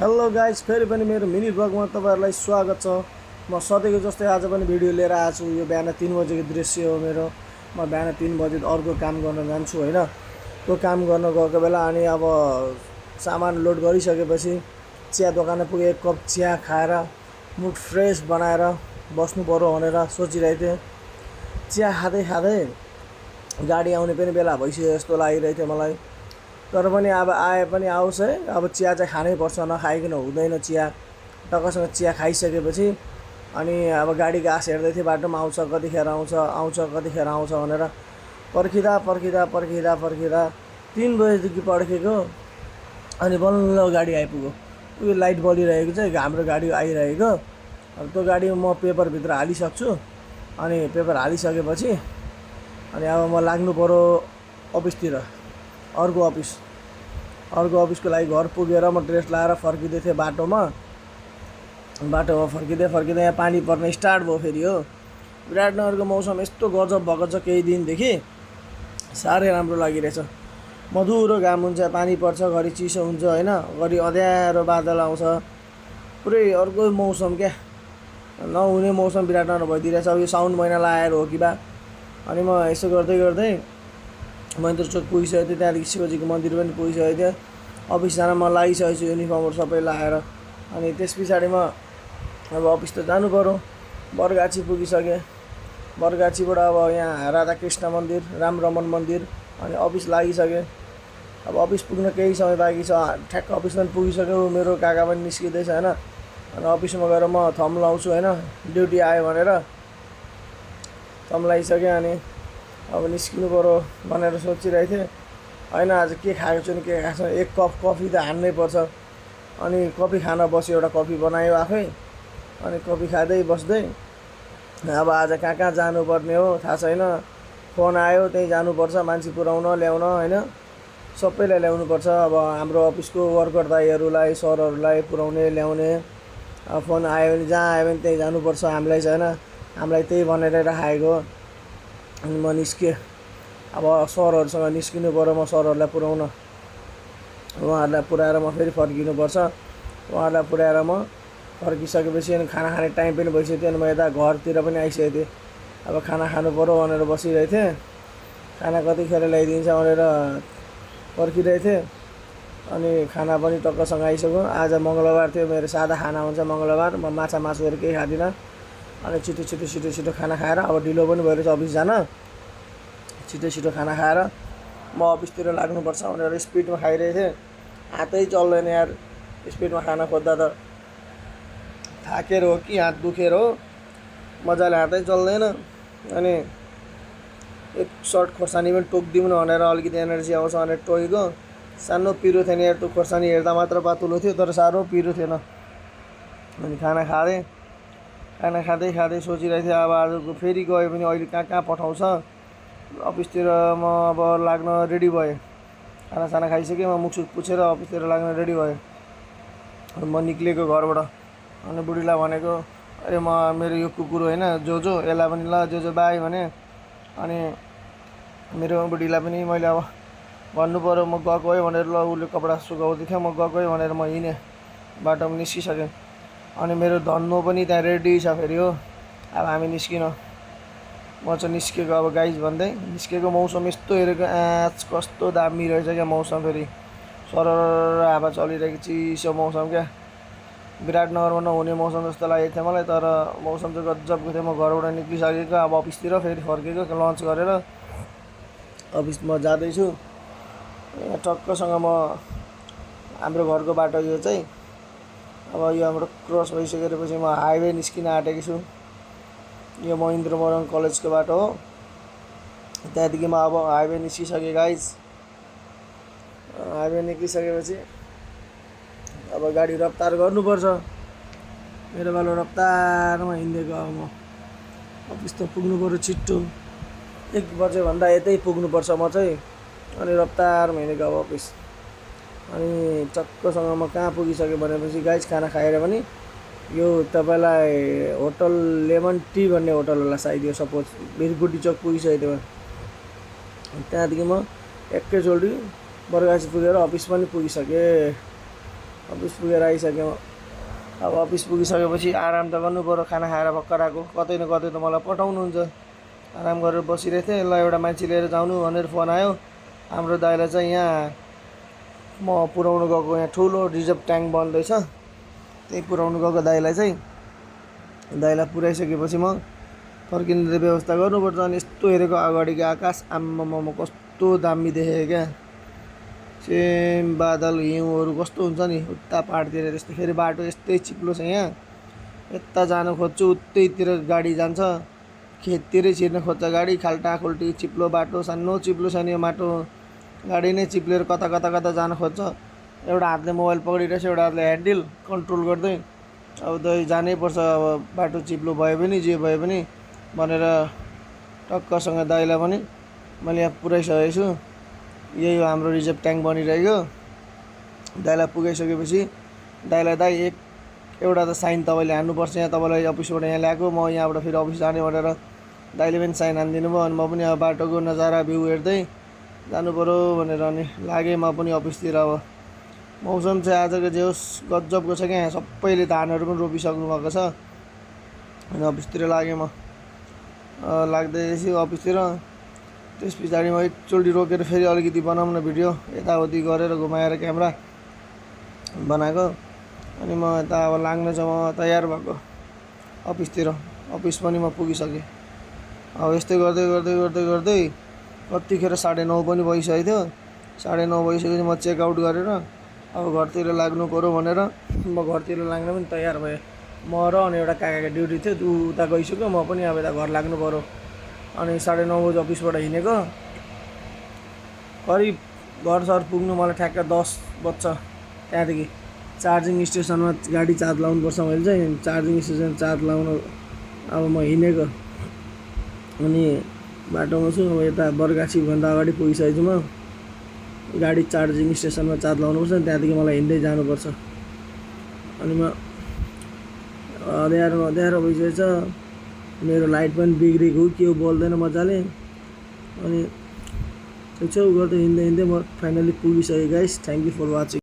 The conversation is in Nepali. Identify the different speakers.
Speaker 1: हेलो गाइस, फेरि पनि मेरो मिनी ब्लगमा तपाईँहरूलाई स्वागत छ। म सधैँको जस्तै आज पनि भिडियो लिएर आएको छु। यो बिहान 3 बजेको दृश्य हो मेरो। म बिहान 3 बजे अर्को काम गर्न जान्छु होइन। त्यो काम गर्न गएको बेला अनि अब सामान लोड गरिसकेपछि चिया दोकानमा पुगेँ। एक कप चिया खाएर मुड फ्रेस बनाएर बस्नु पर्यो भनेर सोचिरहेको थिएँ। चिया खाँदै खाँदै गाडी आउने पनि बेला भइसक्यो जस्तो लागिरहेको थियो मलाई। तर पनि अब आए पनि आओस् है, अब चिया चाहिँ खानै पर्छ, नखाइकन हुँदैन चिया। टक्कसँग चिया खाइसकेपछि अनि अब गाडीको आस हेर्दै थिएँ, बाटोमा आउँछ कतिखेर आउँछ कतिखेर आउँछ भनेर पर्खिँदा पर्खिँदा पर्खिँदा पर्खिँदा 3 बजेदेखि पर्खेको। अनि बल्ल गाडी आइपुग्यो। उयो लाइट बलिरहेको चाहिँ हाम्रो गाडी आइरहेको। अब त्यो गाडीमा म पेपरभित्र हालिसक्छु। अनि पेपर हालिसकेपछि अनि अब म लाग्नु पऱ्यो अफिसतिर, अर्को अफिसको लागि। घर पुगेर म ड्रेस लाएर फर्किँदै थिएँ बाटोमा फर्किँदै फर्किँदै यहाँ पानी पर्न स्टार्ट भयो फेरि हो। विराटनगरको मौसम यस्तो गजब भएको छ केही दिनदेखि, साह्रै राम्रो लागिरहेछ। मधुरो घाम हुन्छ, पानी पर्छ, घरि चिसो हुन्छ होइन, घरि अँध्यारो बादल आउँछ, पुरै अर्को मौसम क्या। नहुने मौसम विराटनगर भइदिरहेछ। अब यो साउन महिना लगाएर हो कि बा। अनि म यसो गर्दै गर्दै महेन्द्र चोक पुगिसकेको थिएँ। त्यहाँदेखि शिवजीको मन्दिर पनि पुगिसकेको थिएँ। अफिस जान म लागिसकेको छु, युनिफर्महरू सबै लगाएर। अनि त्यस पछाडि म अब अफिस त जानु पऱ्यो। बरगाछी पुगिसकेँ। बरगाछीबाट अब यहाँ राधाकृष्ण मन्दिर, रामरमन मन्दिर, अनि अफिस लागिसकेँ। अब अफिस पुग्न केही समय बाँकी छ। ठ्याक्क अफिस पनि पुगिसक्यो। मेरो काका पनि निस्किँदैछ होइन। अनि अफिसमा गएर म थम लाउँछु होइन, ड्युटी आयो भनेर थम लगाइसकेँ। अनि अब निस्किनु पऱ्यो भनेर सोचिरहेको थिएँ होइन। आज के खाएको छु नि के खाएको छु, एक कप कफी त हान्नै पर्छ। अनि कफी खान बस्यो, एउटा कफी बनायो आफै। अनि कफी खाँदै बस्दै अब आज कहाँ कहाँ जानुपर्ने हो थाहा छैन। फोन आयो, त्यहीँ जानुपर्छ, मान्छे पुऱ्याउन ल्याउन होइन, सबैलाई ल्याउनुपर्छ। अब हाम्रो अफिसको वर्कर दाइहरूलाई, सरहरूलाई पुऱ्याउने ल्याउने। अब फोन आयो भने जहाँ आयो भने त्यहीँ जानुपर्छ हामीलाई चाहिँ होइन। हामीलाई त्यही भनेर राखेको। अनि म निस्केँ। अब सरहरूसँग निस्किनु पऱ्यो, म सरहरूलाई पुऱ्याउन। उहाँहरूलाई पुऱ्याएर म फेरि फर्किनुपर्छ। उहाँहरूलाई पुऱ्याएर म फर्किसकेपछि अनि खाना खाने टाइम पनि भइसक्यो। अनि म यता घरतिर पनि आइसकेको थिएँ। अब खाना खानु पऱ्यो भनेर बसिरहेको थिएँ। खाना कतिखेर ल्याइदिन्छ भनेर पर्खिरहेको थिएँ। अनि खाना पनि टक्कसँग आइसक्यो। आज मङ्गलबार थियो, मेरो सादा खाना हुन्छ मङ्गलबार। म माछा मासुहरू केही खाँदिनँ। अनि छिटो खाना खाएर अब ढिलो पनि भइरहेछ अफिस जान। छिटो खाना खाएर म अफिसतिर लाग्नुपर्छ भनेर स्पिडमा खाइरहेको थिएँ। हातै चल्दैन यार, स्पिडमा खाना खोज्दा त थाकेर हो कि हात दुखेर हो, मजाले हातै चल्दैन। अनि एक सर्ट खोर्सानी पनि टोकिदिउँ न भनेर अलिकति एनर्जी आउँछ भनेर टोकेको। सानो पिरो थिएन यार, त्यो खोर्सानी हेर्दा मात्र पातुलो थियो, तर साह्रो पिरो थिएन। अनि खाना खाँदै खाँदै सोचिरहेको थिएँ अब आजको फेरि गयो भने अहिले कहाँ कहाँ पठाउँछ। अफिसतिर म अब लाग्न रेडी भएँ। खानासाना खाइसकेँ, म मुखसुख पुछेर अफिसतिर लाग्न रेडी भएँ। म निक्लेको घरबाट। अनि बुढीलाई भनेको अरे मेरो यो कुकुर होइन जो यसलाई पनि ल जो बाई भने। अनि मेरो बुढीलाई पनि मैले अब भन्नु पऱ्यो म गएको है भनेर। ल उसले कपडा सुकाउँदै थियो, म गएको है भनेर म हिँडेँ, बाटोमा निस्किसकेँ। अनि मेरो धन्नो पनि त्यहाँ रेडी छ फेरि हो। अब हामी निस्किन, म चाहिँ निस्केको अब गाइज भन्दै निस्केको। मौसम यस्तो हेरेको कस्तो दामी रहेछ क्या मौसम। फेरि सरर हावा चलिरहेको चिसो मौसम क्या। विराटनगरमा नहुने मौसम जस्तो लागेको थियो मलाई, तर मौसम चाहिँ गजबको थियो। म घरबाट निक्लिसकेको, अब अफिसतिर फेरि फर्केको लन्च गरेर। अफिसमा जाँदैछु। यहाँ टक्कसँग म हाम्रो घरको बाटो यो चाहिँ अब यो हाम्रो क्रस भइसकेपछि म हाइवे निस्किन आँटेको छु। यो महेन्द्र मोरङ कलेजको बाटो हो। त्यहाँदेखि म अब हाइवे निस्किसकेँ गाइज। हाइवे निस्किसकेपछि अब गाडी रफ्तार गर्नुपर्छ। मेरो पालो रफ्तारमा हिँडेको। अब म अफिस त पुग्नु पऱ्यो छिट्टो, 1 बजेभन्दा यतै पुग्नुपर्छ म चाहिँ। अनि रफ्तारमा हिँडेको अब अफिस। अनि टक्कसँग म कहाँ पुगिसकेँ भनेपछि गाइज खाना खाएर पनि यो तपाईँलाई होटल लेमन टी भन्ने होटल होला सायद, यो सपोज भिरगुडी चोक पुगिसकेको थिएँ। त्यहाँदेखि म एकैचोटि बरगाछी पुगेर अफिस पनि पुगिसकेँ। अफिस पुगेर आइसकेँ म। अब अफिस पुगिसकेपछि आराम त गर्नु पऱ्यो, खाना खाएर भर्खर आएको। कतै न कतै त मलाई पठाउनुहुन्छ। आराम गरेर बसिरहेको थिएँ। ल एउटा मान्छे लिएर जानु भनेर फोन आयो। हाम्रो दाइलाई चाहिँ यहाँ म पुऱ्याउनु गएको, यहाँ ठुलो रिजर्भ ट्याङ्क बन्दैछ, त्यही पुऱ्याउनु गएको दाइलाई चाहिँ। दाइलाई पुऱ्याइसकेपछि म फर्किने व्यवस्था गर्नुपर्छ। अनि यस्तो हेरेको अगाडिको आकाश, आम्मामा कस्तो दामी देखेँ क्या। सेम बादल हिउँहरू कस्तो हुन्छ नि उता पाहाडतिर त्यस्तो। फेरि बाटो यस्तै चिप्लो छ यहाँ। यता जानु खोज्छु उतैतिर गाडी जान्छ, खेततिरै छिर्न खोज्छ गाडी। खाल्टाखुल्टी चिप्लो बाटो, सानो चिप्लो छ नि यो बाटो। गाडी नै चिप्लेर कता कता कता जान खोज्छ। एउटा हातले मोबाइल पक्रिरहेछ, एउटा हातले ह्यान्डल कन्ट्रोल गर्दै। अब त जानै पर्छ, अब बाटो चिप्लो भए पनि जे भए पनि भनेर टक्कसँग दाइलाई पनि मैले यहाँ पुऱ्याइसकेको छु। यही हो हाम्रो रिजर्भ ट्याङ्क बनिरहेको। दाइलाई पुगाइसकेपछि दाइलाई दाइ एउटा त साइन तपाईँले हान्नुपर्छ, यहाँ तपाईँलाई अफिसबाट यहाँ ल्याएको, म यहाँबाट फेरि अफिस जाने भनेर दाइले पनि साइन हानिदिनु भयो। अनि म पनि अब बाटोको नजारा भ्यू हेर्दै जानु पऱ्यो भनेर अनि लागेँ म पनि अफिसतिर। अब मौसम चाहिँ आजको जे होस् गजबको छ क्या। यहाँ सबैले धानहरू पनि रोपिसक्नु भएको छ। अनि अफिसतिर लागेँ म। लाग्दैछु अफिसतिर। त्यस पछाडि म एकचोटि रोकेर फेरि अलिकति बनाउँ न भिडियो, यताउति गरेर घुमाएर क्यामेरा बनाएको। अनि म यता अब लाग्न चाहिँ म तयार भएको अफिसतिर। अफिस पनि म पुगिसकेँ। अब यस्तै गर्दै गर्दै गर्दै गर्दै कतिखेर 9:30 पनि भइसकेको थियो। 9:30 भइसकेपछि म चेकआउट गरेर अब घरतिर लाग्नु पऱ्यो भनेर म घरतिर लाग्न पनि तयार भएँ। म र अनि एउटा काकाको ड्युटी थियो, उता गइसक्यो। म पनि अब यता घर लाग्नु पऱ्यो। अनि 9:30 बजी अफिसबाट हिँडेको, करिब घर पुग्नु मलाई ठ्याक्क 10 बज्छ। त्यहाँदेखि चार्जिङ स्टेसनमा गाडी चार्ज लाउनुपर्छ। मैले चाहिँ चार्जिङ स्टेसन चार्ज लाउनु अब म हिँडेको। अनि बाटोमा छु। अब यता बरगाछीभन्दा अगाडि पुगिसकेको छु म। गाडी चार्जिङ स्टेसनमा चार्ज लाउनुपर्छ, त्यहाँदेखि मलाई हिँड्दै जानुपर्छ। अनि म अँध्यारो भइसकेको छ। मेरो लाइट पनि बिग्रेको के हो बोल्दैन मजाले। अनि छेउछेउ गर्दै हिँड्दै म फाइनली पुगिसकेँ guys. Thank you for watching.